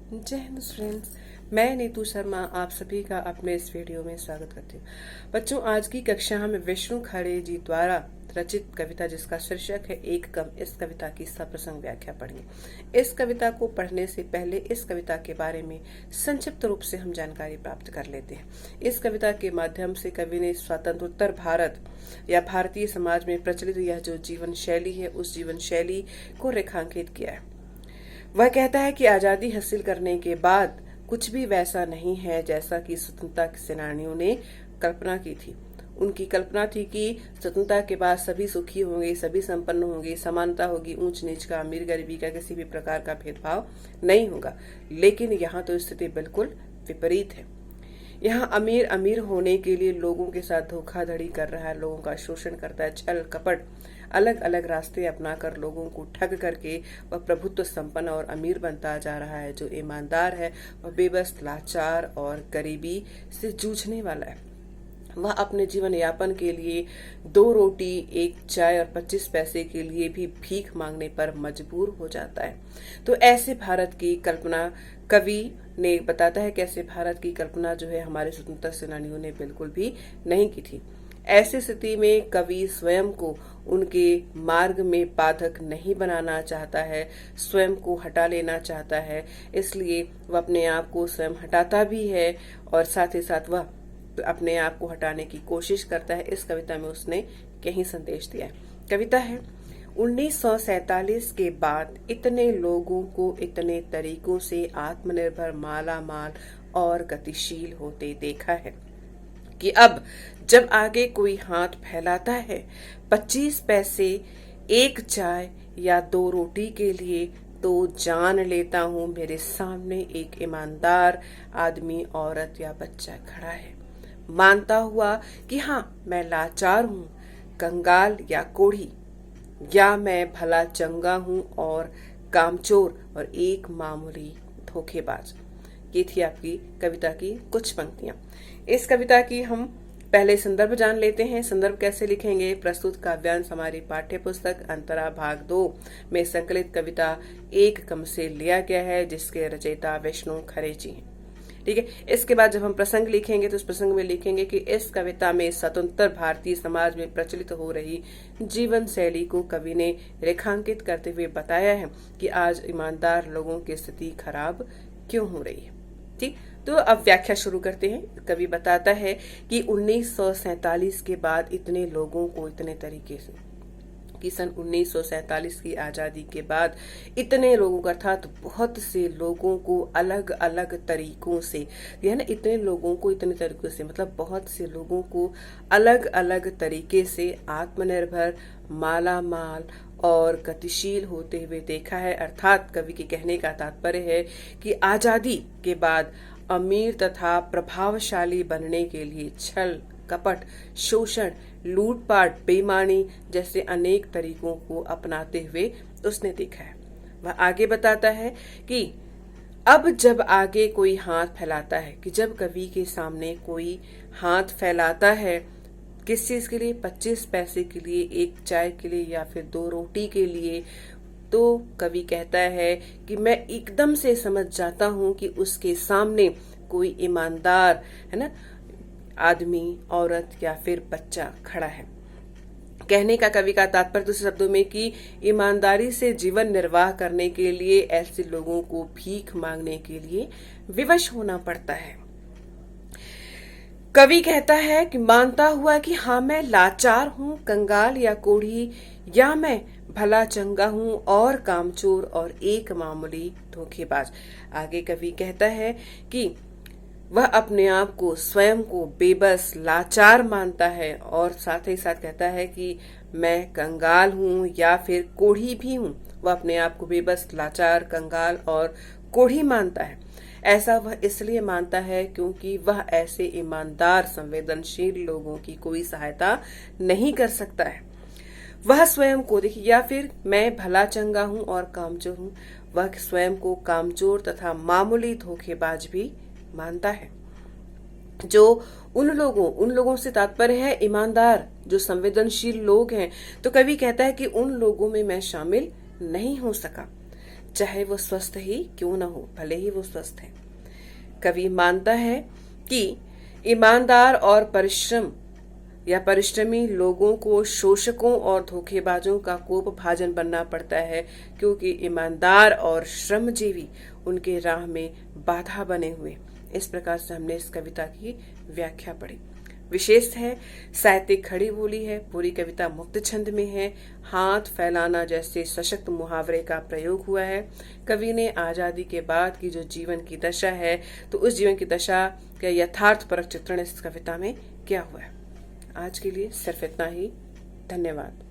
जय हिंद फ्रेंड्स। मैं नीतू शर्मा आप सभी का अपने इस वीडियो में स्वागत करती हूँ। बच्चों, आज की कक्षा में विष्णु खरे जी द्वारा रचित कविता जिसका शीर्षक है एक कम, इस कविता की सप्रसंग व्याख्या पढ़ेंगे। इस कविता को पढ़ने से पहले इस कविता के बारे में संक्षिप्त रूप से हम जानकारी प्राप्त कर लेते हैं। इस कविता के माध्यम से कवि ने स्वतंत्रोत्तर भारत या भारतीय समाज में प्रचलित यह जो जीवन शैली है उस जीवन शैली को रेखांकित किया है। वह कहता है कि आजादी हासिल करने के बाद कुछ भी वैसा नहीं है जैसा कि स्वतंत्रता सेनानियों ने कल्पना की थी। उनकी कल्पना थी कि स्वतंत्रता के बाद सभी सुखी होंगे, सभी संपन्न होंगे, समानता होगी, ऊंच नीच का, अमीर गरीबी का किसी भी प्रकार का भेदभाव नहीं होगा। लेकिन यहाँ तो स्थिति बिल्कुल विपरीत है। यहाँ अमीर अमीर होने के लिए लोगों के साथ धोखाधड़ी कर रहा है, लोगों का शोषण करता है, छल कपट, अलग अलग रास्ते अपनाकर लोगों को ठग करके वह प्रभुत्व संपन्न और अमीर बनता जा रहा है। जो ईमानदार है वह बेबस, लाचार और गरीबी से जूझने वाला है। वह अपने जीवन यापन के लिए 2 रोटी, 1 चाय और 25 पैसे के लिए भी भीख मांगने पर मजबूर हो जाता है। तो ऐसे भारत की कल्पना कवि ने बताता है कैसे भारत की कल्पना जो है हमारे स्वतंत्रता सेनानियों ने बिल्कुल भी नहीं की थी। ऐसी स्थिति में कवि स्वयं को उनके मार्ग में बाधक नहीं बनाना चाहता है, स्वयं को हटा लेना चाहता है। इसलिए वह अपने आप को स्वयं हटाता भी है और साथ ही साथ वह अपने आप को हटाने की कोशिश करता है। इस कविता में उसने यही संदेश दिया है। कविता है, 1947 के बाद इतने लोगों को इतने तरीकों से आत्मनिर्भर, माला माल और गतिशील होते देखा है कि अब जब आगे कोई हाथ फैलाता है 25 पैसे, 1 चाय या 2 रोटी के लिए, तो जान लेता हूँ मेरे सामने एक ईमानदार आदमी, औरत या बच्चा खड़ा है। मानता हुआ कि हाँ, मैं लाचार हूँ, कंगाल या कोढ़ी, या मैं भला चंगा हूँ और कामचोर और एक मामूली धोखेबाज। ये थी आपकी कविता की कुछ पंक्तियां। इस कविता की हम पहले संदर्भ जान लेते हैं। संदर्भ कैसे लिखेंगे? प्रस्तुत काव्यांश हमारी पाठ्य पुस्तक अंतरा भाग 2 में संकलित कविता एक कम से लिया गया है, जिसके रचयिता विष्णु खरे जी हैं। ठीक है। इसके बाद जब हम प्रसंग लिखेंगे तो उस प्रसंग में लिखेंगे कि इस कविता में स्वतंत्र भारतीय समाज में प्रचलित हो रही जीवन शैली को कवि ने रेखांकित करते हुए बताया है कि आज ईमानदार लोगों की स्थिति खराब क्यों हो रही है। ठीक, तो अब व्याख्या शुरू करते हैं। कवि बताता है कि 1947 के बाद इतने लोगों को इतने तरीके से कि सन 1947 की आजादी के बाद इतने लोगों का, अर्थात बहुत से लोगों को अलग अलग तरीकों से, यह ना इतने लोगों को इतने तरीकों से मतलब बहुत से लोगों को अलग अलग तरीके से आत्मनिर्भर, माला माल और गतिशील होते हुए देखा है। अर्थात कवि के कहने का तात्पर्य है कि आजादी के बाद अमीर तथा प्रभावशाली बनने के लिए छल कपट, शोषण, लूटपाट, बेईमानी जैसे अनेक तरीकों को अपनाते हुए उसने देखा है। वह आगे बताता है कि अब जब आगे कोई हाथ फैलाता है, कि जब कवि के सामने कोई हाथ फैलाता है किस चीज के लिए? 25 पैसे के लिए, 1 चाय के लिए या फिर 2 रोटी के लिए, तो कवि कहता है कि मैं एकदम से समझ जाता हूं कि उसके सामने कोई ईमानदार है ना आदमी, औरत या फिर बच्चा खड़ा है। कहने का कवि का तात्पर्य दूसरे शब्दों में कि ईमानदारी से जीवन निर्वाह करने के लिए ऐसे लोगों को भीख मांगने के लिए विवश होना पड़ता है। कवि कहता है कि मानता हुआ कि हाँ, मैं लाचार हूँ, कंगाल या कोढ़ी, या मैं भला चंगा हूँ और कामचोर और एक मामूली धोखेबाज। आगे कवि कहता है कि वह अपने आप को, स्वयं को बेबस, लाचार मानता है और साथ ही साथ कहता है कि मैं कंगाल हूँ या फिर कोढ़ी भी हूँ। वह अपने आप को बेबस, लाचार, कंगाल और कोढ़ी मानता है। ऐसा वह इसलिए मानता है क्योंकि वह ऐसे ईमानदार, संवेदनशील लोगों की कोई सहायता नहीं कर सकता है। वह स्वयं को देखिए, या फिर मैं भला चंगा हूँ और कामचोर हूँ, वह स्वयं को कामचोर तथा मामूली धोखेबाज भी मानता है। जो उन लोगों से तात्पर्य है ईमानदार, जो संवेदनशील लोग हैं। तो कवि कहता है कि उन लोगों में मैं शामिल नहीं हो सका। चाहे वो स्वस्थ ही क्यों न हो, भले ही वो स्वस्थ है। कवि मानता है कि ईमानदार और परिश्रमी लोगों को शोषकों और धोखेबाजों का कोप भाजन बनना पड़ता है, क्योंकि ईमानदार और श्रमजीवी उनके राह में बाधा बने हुए। इस प्रकार से हमने इस कविता की व्याख्या पढ़ी। विशेष है, साहित्यिक खड़ी बोली है, पूरी कविता मुक्त छंद में है, हाथ फैलाना जैसे सशक्त मुहावरे का प्रयोग हुआ है। कवि ने आजादी के बाद की जो जीवन की दशा है, तो उस जीवन की दशा का यथार्थपरक चित्रण इस कविता में किया हुआ है। आज के लिए सिर्फ इतना ही। धन्यवाद।